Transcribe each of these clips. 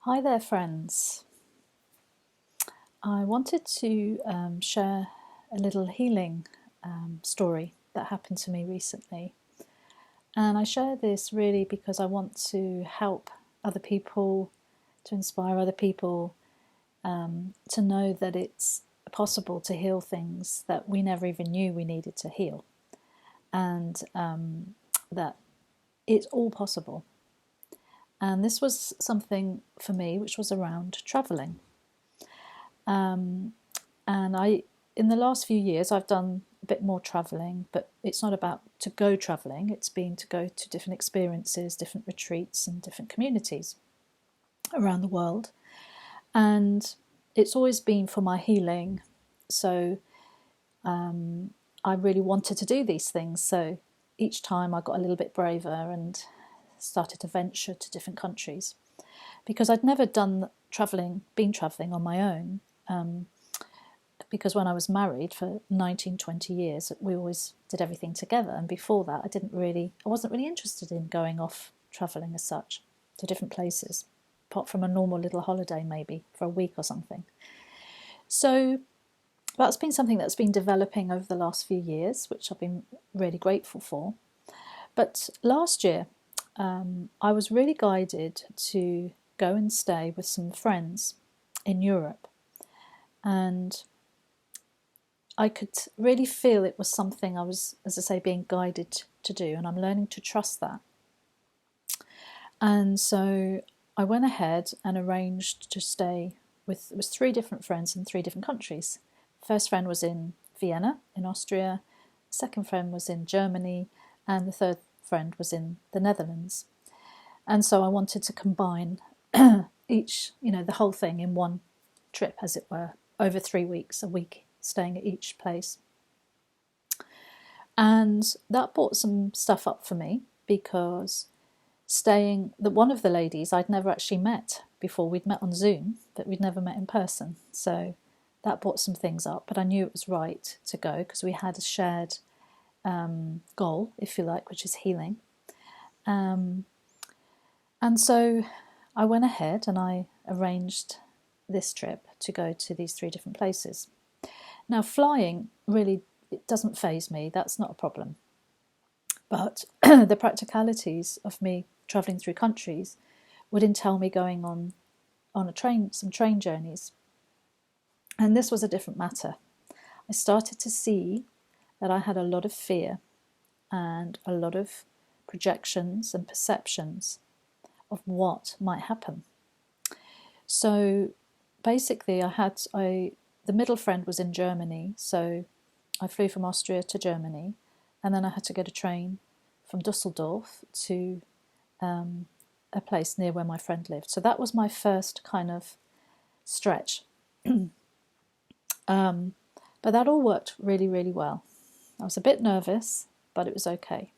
Hi there, friends. I wanted to share a little healing story that happened to me recently. And I share this really because I want to help other people, to inspire other people to know that it's possible to heal things that we never even knew we needed to heal. And that it's all possible. And this was something for me which was around travelling. And in the last few years, I've done a bit more travelling, but it's not about to go travelling. It's been to go to different experiences, different retreats, and different communities around the world. And it's always been for my healing. So I really wanted to do these things. So each time I got a little bit braver and started to venture to different countries because I'd never been travelling on my own. Because when I was married for 19, 20 years, we always did everything together. And before that, I wasn't really interested in going off travelling as such to different places, apart from a normal little holiday, maybe for a week or something. So that's been something that's been developing over the last few years, which I've been really grateful for. But last year, I was really guided to go and stay with some friends in Europe. And I could really feel it was something I was, as I say, being guided to do, and I'm learning to trust that. And so I went ahead and arranged to stay with, it was 3 different friends in 3 different countries. First friend was in Vienna, in Austria. Second friend was in Germany, and the third friend was in the Netherlands. And so I wanted to combine each, the whole thing in one trip, as it were, over 3 weeks, a week staying at each place. And that brought some stuff up for me because one of the ladies I'd never actually met before. We'd met on Zoom, but we'd never met in person. So that brought some things up, but I knew it was right to go because we had a shared goal, if you like, which is healing. And so I went ahead and I arranged this trip to go to these 3 different places. Now, flying really, it doesn't faze me. That's not a problem. But the practicalities of me travelling through countries would entail me going on some train journeys. And this was a different matter. I started to see that I had a lot of fear and a lot of projections and perceptions of what might happen. So basically the middle friend was in Germany, so I flew from Austria to Germany, and then I had to get a train from Dusseldorf to a place near where my friend lived. So that was my first kind of stretch. But that all worked really, really well. I was a bit nervous, but it was okay.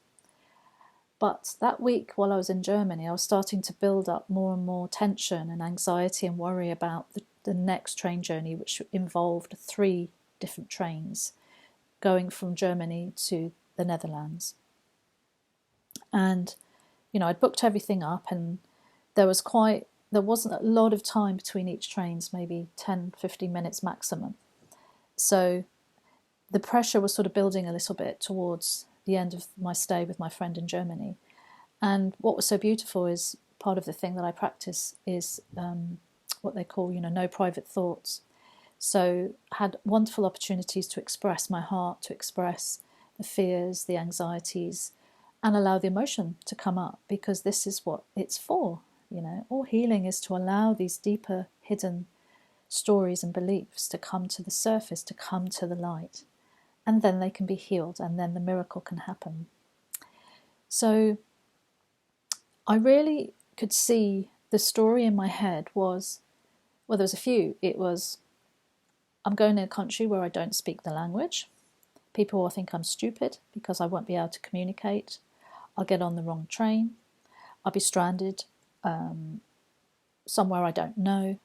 But that week while I was in Germany, I was starting to build up more and more tension and anxiety and worry about the next train journey, which involved 3 different trains going from Germany to the Netherlands. And, I'd booked everything up, and there wasn't a lot of time between each trains, maybe 10, 15 minutes maximum. So the pressure was sort of building a little bit towards the end of my stay with my friend in Germany. And what was so beautiful is part of the thing that I practice is what they call, no private thoughts. So had wonderful opportunities to express my heart, to express the fears, the anxieties, and allow the emotion to come up, because this is what it's for. All healing is to allow these deeper hidden stories and beliefs to come to the surface, to come to the light, and then they can be healed, and then the miracle can happen. So I really could see the story in my head was, well, there was a few. It was, I'm going to a country where I don't speak the language. People will think I'm stupid because I won't be able to communicate. I'll get on the wrong train. I'll be stranded somewhere I don't know.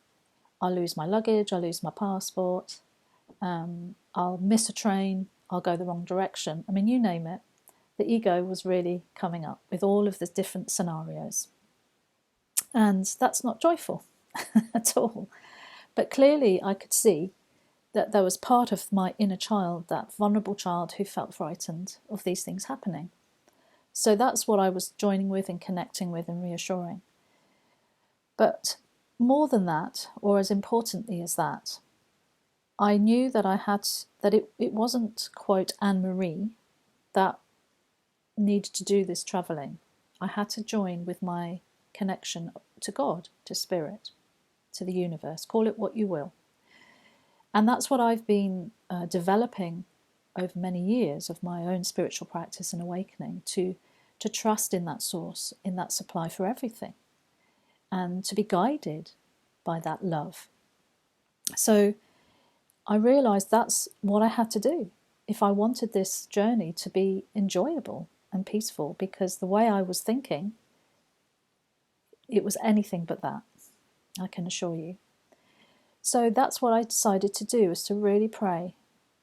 I'll lose my luggage. I'll lose my passport. I'll miss a train. I'll go the wrong direction. I mean, you name it. The ego was really coming up with all of the different scenarios. And that's not joyful. at all. But clearly I could see that there was part of my inner child, that vulnerable child who felt frightened of these things happening. So that's what I was joining with and connecting with and reassuring. But more than that, or as importantly as that, I knew that it wasn't, quote, Anne-Marie that needed to do this travelling. I had to join with my connection to God, to spirit, to the universe, call it what you will. And that's what I've been developing over many years of my own spiritual practice and awakening, to trust in that source, in that supply for everything, and to be guided by that love. So I realised that's what I had to do if I wanted this journey to be enjoyable and peaceful, because the way I was thinking, it was anything but that, I can assure you. So that's what I decided to do, is to really pray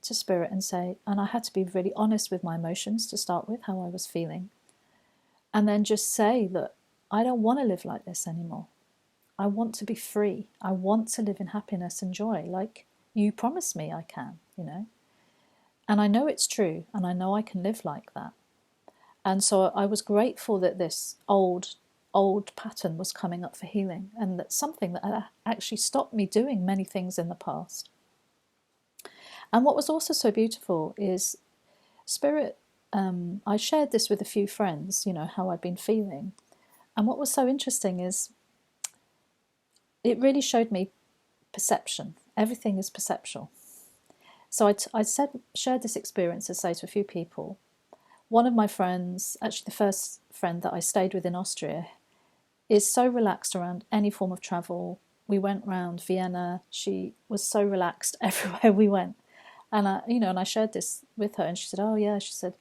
to Spirit and say, and I had to be really honest with my emotions to start with, how I was feeling. And then just say that I don't want to live like this anymore. I want to be free. I want to live in happiness and joy, like you promised me I can, And I know it's true, and I know I can live like that. And so I was grateful that this old pattern was coming up for healing, and that's something that actually stopped me doing many things in the past. And what was also so beautiful is Spirit, I shared this with a few friends, how I'd been feeling. And what was so interesting is it really showed me perception. Everything is perceptual. So I shared this experience, I say, to a few people. One of my friends, actually the first friend that I stayed with in Austria, is so relaxed around any form of travel. We went around Vienna. She was so relaxed everywhere we went. And I shared this with her, and she said, "Oh yeah," she said,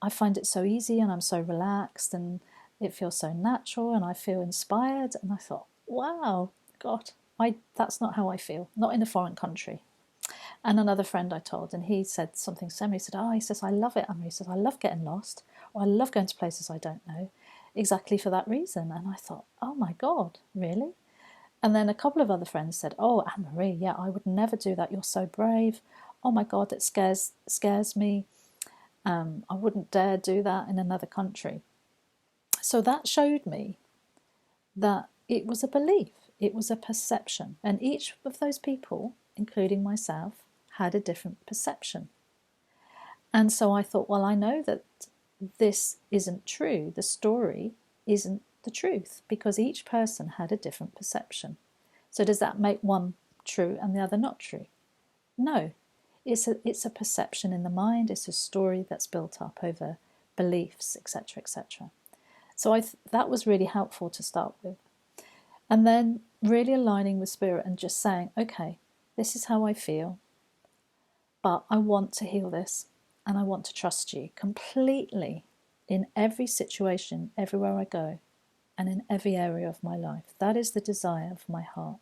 "I find it so easy, and I'm so relaxed, and it feels so natural, and I feel inspired." And I thought, wow, God, that's not how I feel, not in a foreign country. And another friend I told, and he said something similar. He said, he says, "I love it, Anne-Marie." He says, "I love getting lost, or I love going to places I don't know, exactly for that reason." And I thought, oh my God, really? And then a couple of other friends said, "Oh, Anne-Marie, yeah, I would never do that. You're so brave. Oh my God, that scares me. I wouldn't dare do that in another country." So that showed me that it was a belief, it was a perception. And each of those people, including myself, had a different perception. And so I thought, well, I know that this isn't true. The story isn't the truth, because each person had a different perception. So does that make one true and the other not true? No. It's a perception in the mind. It's a story that's built up over beliefs, etc., etc. So that was really helpful to start with. And then really aligning with Spirit and just saying, okay, this is how I feel, but I want to heal this, and I want to trust you completely in every situation, everywhere I go, and in every area of my life. That is the desire of my heart.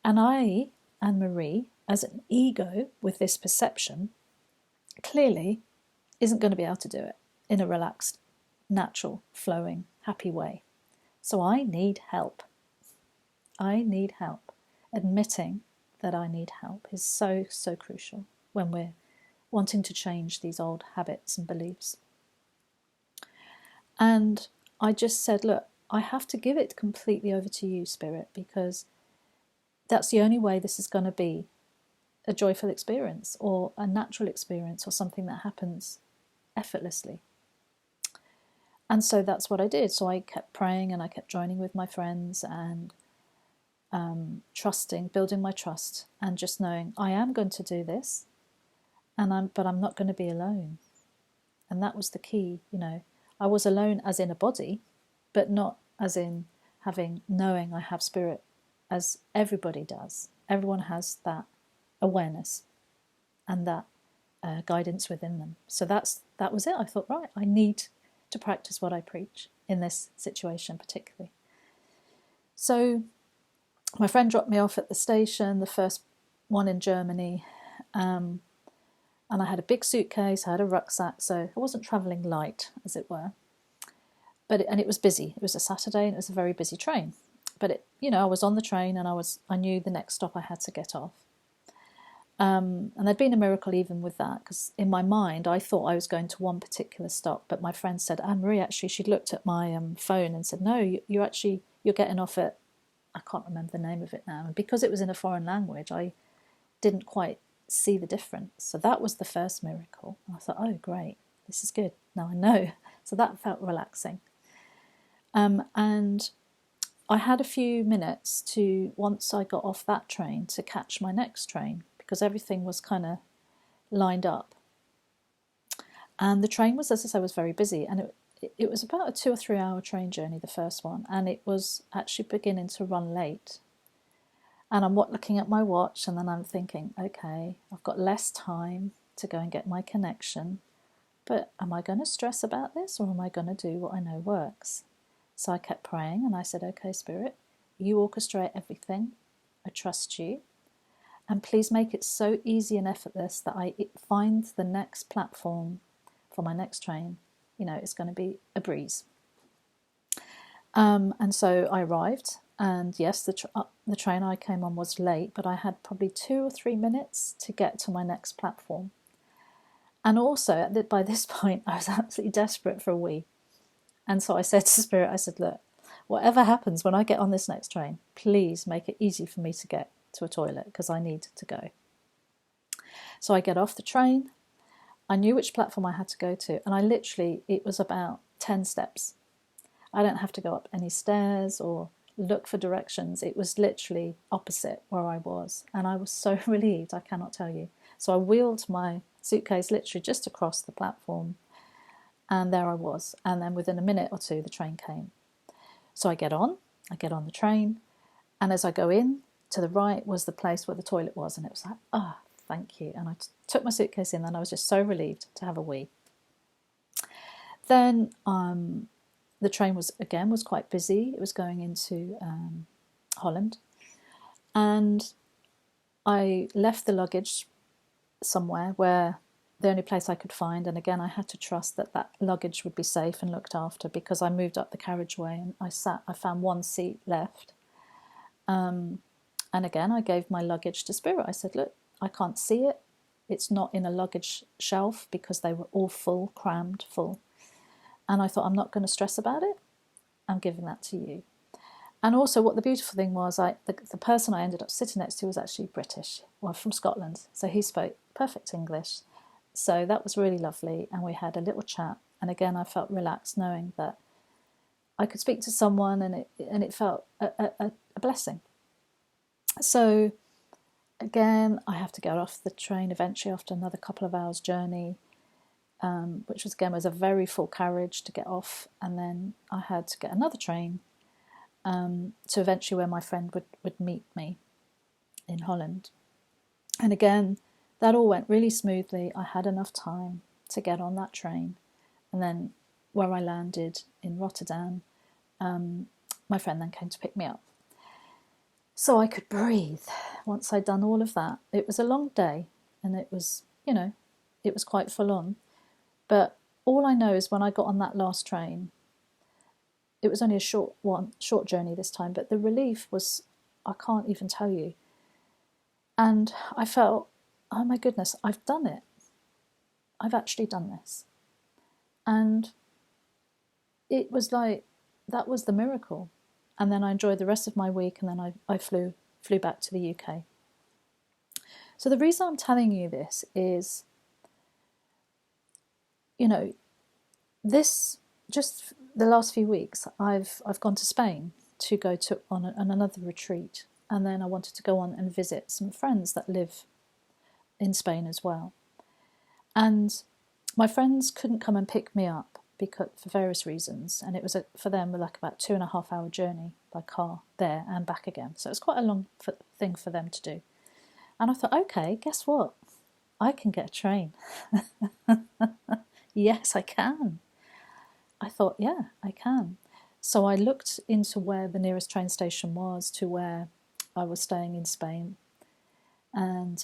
And I, Anne-Marie, as an ego with this perception, clearly isn't going to be able to do it in a relaxed, natural, flowing, happy way. So I need help. I need help. Admitting that I need help is so, so crucial when we're wanting to change these old habits and beliefs. And I just said, look, I have to give it completely over to you, Spirit, because that's the only way this is going to be a joyful experience or a natural experience or something that happens effortlessly. And so that's what I did. So I kept praying, and I kept joining with my friends and trusting, building my trust, and just knowing I am going to do this, but I'm not going to be alone. And that was the key. I was alone as in a body, but not as in knowing I have Spirit, as everybody does. Everyone has that awareness and that guidance within them. So that was it. I thought, right, I need to practice what I preach in this situation particularly. So my friend dropped me off at the station, the first one in Germany, and I had a big suitcase, I had a rucksack, so I wasn't travelling light, as it were. And it was busy. It was a Saturday, and it was a very busy train. But I was on the train, and I knew the next stop I had to get off. And there'd been a miracle even with that, because in my mind I thought I was going to one particular stop, but my friend said, Anne-Marie, actually, she'd looked at my phone and said, no, you're getting off at, I can't remember the name of it now. And because it was in a foreign language, I didn't quite see the difference. So that was the first miracle. And I thought, oh, great, this is good. Now I know. So that felt relaxing. And I had a few minutes once I got off that train, to catch my next train, because everything was kind of lined up. And the train was, as I say, was very busy. And it was about a 2 or 3 hour train journey, the first one. And it was actually beginning to run late. And I'm looking at my watch, and then I'm thinking, okay, I've got less time to go and get my connection. But am I going to stress about this, or am I going to do what I know works? So I kept praying, and I said, okay, Spirit, you orchestrate everything. I trust you. And please make it so easy and effortless that I find the next platform for my next train. It's going to be a breeze. And so I arrived, and yes, the train I came on was late, but I had probably 2 or 3 minutes to get to my next platform. And also, by this point, I was absolutely desperate for a wee. And so I said to Spirit, I said, look, whatever happens when I get on this next train, please make it easy for me to get to a toilet, because I need to go. So I get off the train. I knew which platform I had to go to, and it was about 10 steps. I don't have to go up any stairs or look for directions. It was literally opposite where I was, and I was so relieved, I cannot tell you. So I wheeled my suitcase literally just across the platform, and there I was. And then within a minute or two, the train came. So I get on the train, and as I go in, to the right was the place where the toilet was, and it was like, oh, thank you. And I took my suitcase in, and I was just so relieved to have a wee. Then the train was quite busy. It was going into Holland, and I left the luggage somewhere where the only place I could find, and again I had to trust that luggage would be safe and looked after, because I moved up the carriageway and I found one seat left. And again, I gave my luggage to Spirit. I said, look, I can't see it. It's not in a luggage shelf, because they were all full, crammed full. And I thought, I'm not going to stress about it. I'm giving that to you. And also, what the beautiful thing was, the person I ended up sitting next to was actually British, well, from Scotland. So he spoke perfect English. So that was really lovely. And we had a little chat. And again, I felt relaxed knowing that I could speak to someone, and it felt a blessing. So again, I have to get off the train eventually after another couple of hours journey, which was a very full carriage to get off. And then I had to get another train to eventually where my friend would meet me in Holland. And again, that all went really smoothly. I had enough time to get on that train. And then where I landed in Rotterdam, my friend then came to pick me up. So I could breathe once I'd done all of that. It was a long day, and it was quite full on. But all I know is when I got on that last train, it was only a short journey this time, but the relief was, I can't even tell you. And I felt, oh my goodness, I've done it. I've actually done this. And it was like, that was the miracle. And then I enjoyed the rest of my week, and then I flew back to the UK. So the reason I'm telling you this is, this, just the last few weeks, I've gone to Spain to go on another retreat. And then I wanted to go on and visit some friends that live in Spain as well. And my friends couldn't come and pick me up for various reasons, and it was for them like about 2.5 hour journey by car there and back again. So it was quite a long thing for them to do. And I thought, okay, guess what? I can get a train. Yes, I can. I thought, yeah, I can. So I looked into where the nearest train station was to where I was staying in Spain, and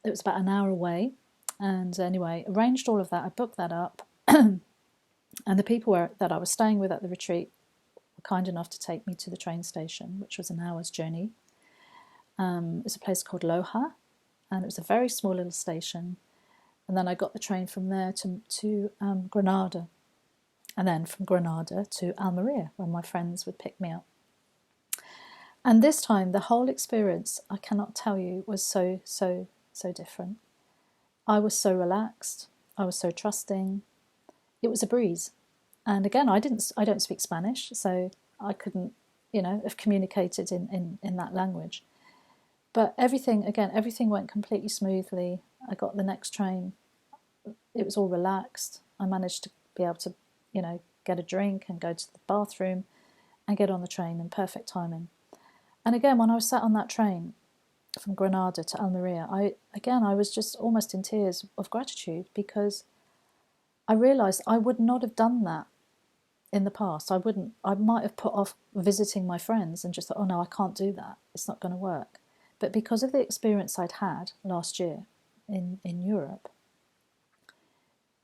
it was about an hour away. And anyway, arranged all of that. I booked that up. And the people that I was staying with at the retreat kind enough to take me to the train station, which was an hour's journey. It's a place called Loja, and it was a very small little station. And then I got the train from there to Granada, and then from Granada to Almeria, where my friends would pick me up. And this time, the whole experience, I cannot tell you, was so, so, so different. I was so relaxed. I was so trusting. It was a breeze. And again, I don't speak Spanish, so I couldn't, have communicated in that language. But everything went completely smoothly. I got the next train. It was all relaxed. I managed to be able to, get a drink and go to the bathroom and get on the train in perfect timing. And again, when I was sat on that train from Granada to Almeria, I was just almost in tears of gratitude, because I realised I would not have done that in the past. I might have put off visiting my friends and just thought, oh no, I can't do that. It's not going to work. But because of the experience I'd had last year in Europe,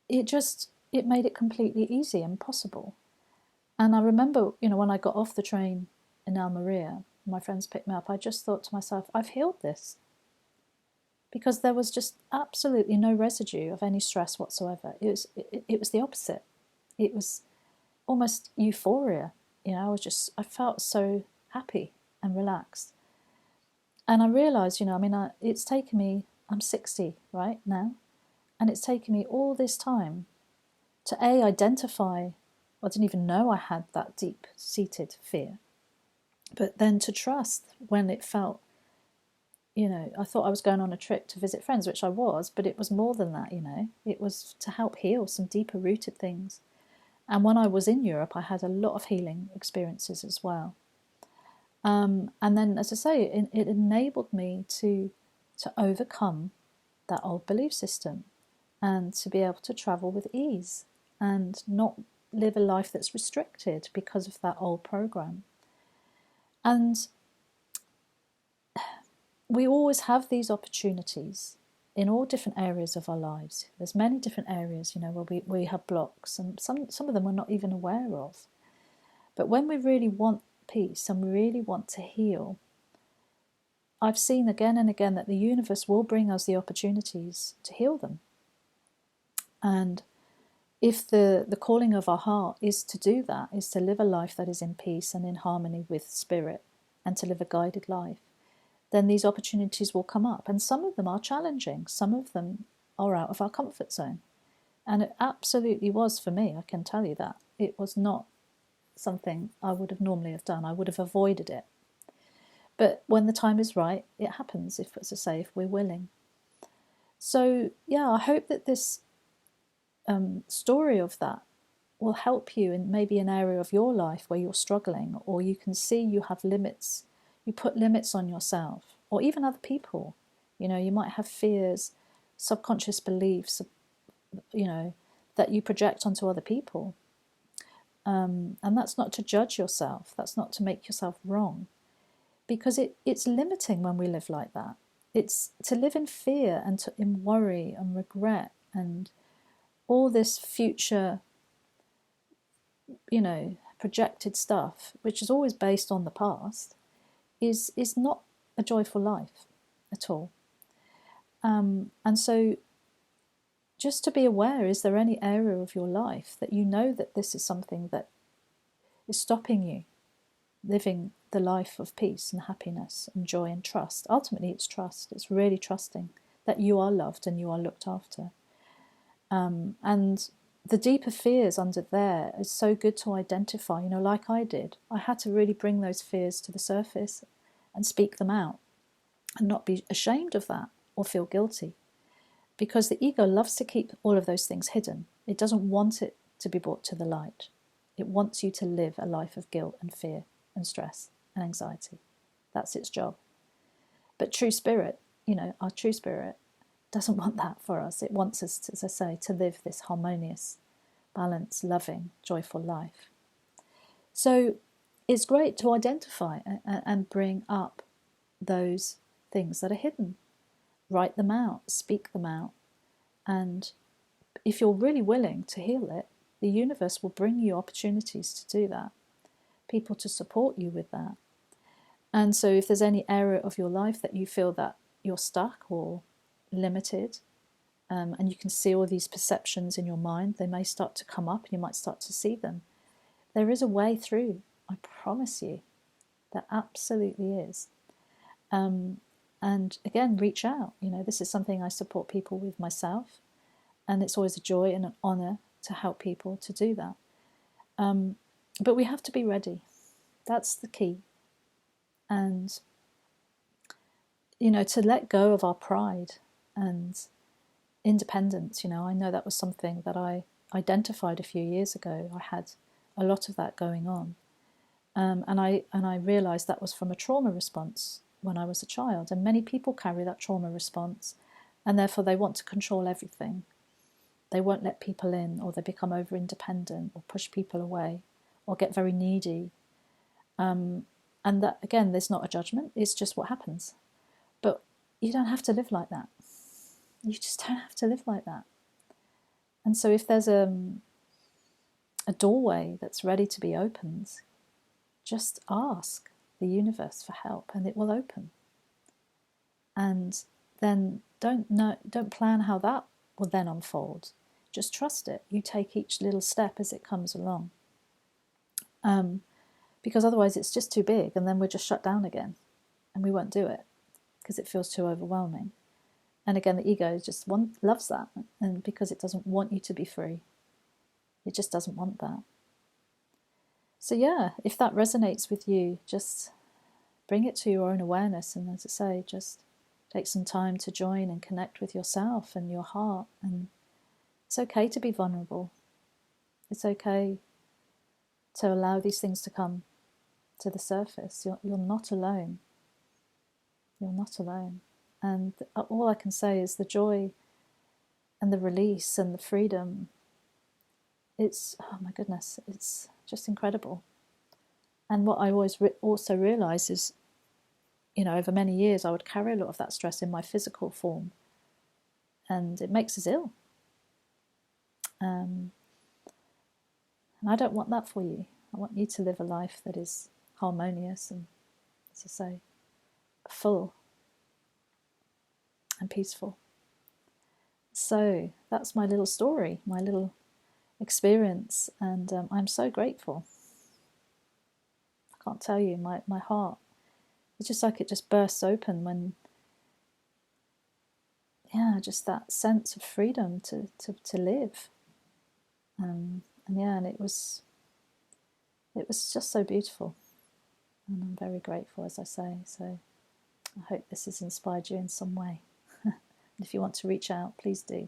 it made it completely easy and possible. And I remember, when I got off the train in Almeria, my friends picked me up, I just thought to myself, I've healed this. Because there was just absolutely no residue of any stress whatsoever. It was the opposite. It was almost euphoria. I felt so happy and relaxed. And I realised, it's taken me, I'm 60 right now, and it's taken me all this time to identify, I didn't even know I had that deep-seated fear, but then to trust when it felt, I thought I was going on a trip to visit friends, which I was, but it was more than that, It was to help heal some deeper rooted things. And when I was in Europe, I had a lot of healing experiences as well. And then, as I say, it enabled me to overcome that old belief system and to be able to travel with ease and not live a life that's restricted because of that old program. And we always have these opportunities in all different areas of our lives. There's many different areas, where we have blocks, and some of them we're not even aware of. But when we really want peace and we really want to heal, I've seen again and again that the universe will bring us the opportunities to heal them. And if the calling of our heart is to do that, is to live a life that is in peace and in harmony with spirit, and to live a guided life, then these opportunities will come up. And some of them are challenging. Some of them are out of our comfort zone. And it absolutely was for me, I can tell you that. It was not something I would have normally have done. I would have avoided it. But when the time is right, it happens, if, as I say, if we're willing. So, yeah, I hope that this story of that will help you in maybe an area of your life where you're struggling, or you can see you have limits. You put limits on yourself, or even other people. You might have fears, subconscious beliefs, that you project onto other people. And that's not to judge yourself. That's not to make yourself wrong. Because it's limiting when we live like that. It's to live in fear and in worry and regret and all this future, projected stuff, which is always based on the past, is not a joyful life at all. And so just to be aware, is there any area of your life that that this is something that is stopping you living the life of peace and happiness and joy and trust? Ultimately, it's trust. It's really trusting that you are loved and you are looked after. And the deeper fears under there is so good to identify, like I did. I had to really bring those fears to the surface and speak them out and not be ashamed of that or feel guilty. Because the ego loves to keep all of those things hidden. It doesn't want it to be brought to the light. It wants you to live a life of guilt and fear and stress and anxiety. That's its job. But true spirit, our true spirit doesn't want that for us. It wants us, as I say, to live this harmonious, balanced, loving, joyful life. So it's great to identify and bring up those things that are hidden. Write them out, speak them out. And if you're really willing to heal it, the universe will bring you opportunities to do that. people to support you with that. And so if there's any area of your life that you feel that you're stuck or limited, and you can see all these perceptions in your mind, they may start to come up and you might start to see them. There is a way through, I promise you. There absolutely is. And again, reach out. This is something I support people with myself, and it's always a joy and an honour to help people to do that. But we have to be ready. That's the key. And, to let go of our pride and independence. I know that was something that I identified a few years ago. I had a lot of that going on. And I realised that was from a trauma response when I was a child. And many people carry that trauma response, and therefore they want to control everything. They won't let people in, or they become over-independent, or push people away, or get very needy. And that, again, there's not a judgment. It's just what happens. But you don't have to live like that. You just don't have to live like that. And so if there's a doorway that's ready to be opened, just ask the universe for help and it will open. And then don't plan how that will then unfold. Just trust it. You take each little step as it comes along. Because otherwise it's just too big, and then we're just shut down again and we won't do it because it feels too overwhelming. And again, the ego just loves that, and because it doesn't want you to be free. It just doesn't want that. So yeah, if that resonates with you, just bring it to your own awareness. And as I say, just take some time to join and connect with yourself and your heart. And it's okay to be vulnerable. It's okay to allow these things to come to the surface. You're not alone. You're not alone. And all I can say is the joy and the release and the freedom, it's, oh my goodness, it's just incredible. And what I always also realise is, over many years I would carry a lot of that stress in my physical form, and it makes us ill. And I don't want that for you. I want you to live a life that is harmonious and, as I say, full and peaceful. So that's my little story, my little experience, and I'm so grateful. I can't tell you, my heart, it's just like it just bursts open when, just that sense of freedom to live. And it was just so beautiful, and I'm very grateful, as I say. So I hope this has inspired you in some way. If you want to reach out, please do.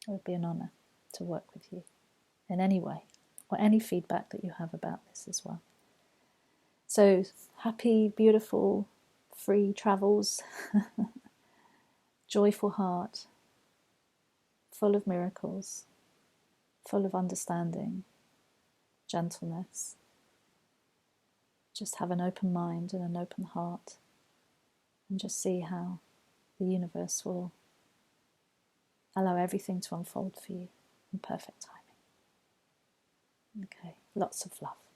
It would be an honour to work with you in any way, or any feedback that you have about this as well. So happy, beautiful, free travels, joyful heart, full of miracles, full of understanding, gentleness. Just have an open mind and an open heart, and just see how the universe will allow everything to unfold for you in perfect timing. Okay, lots of love.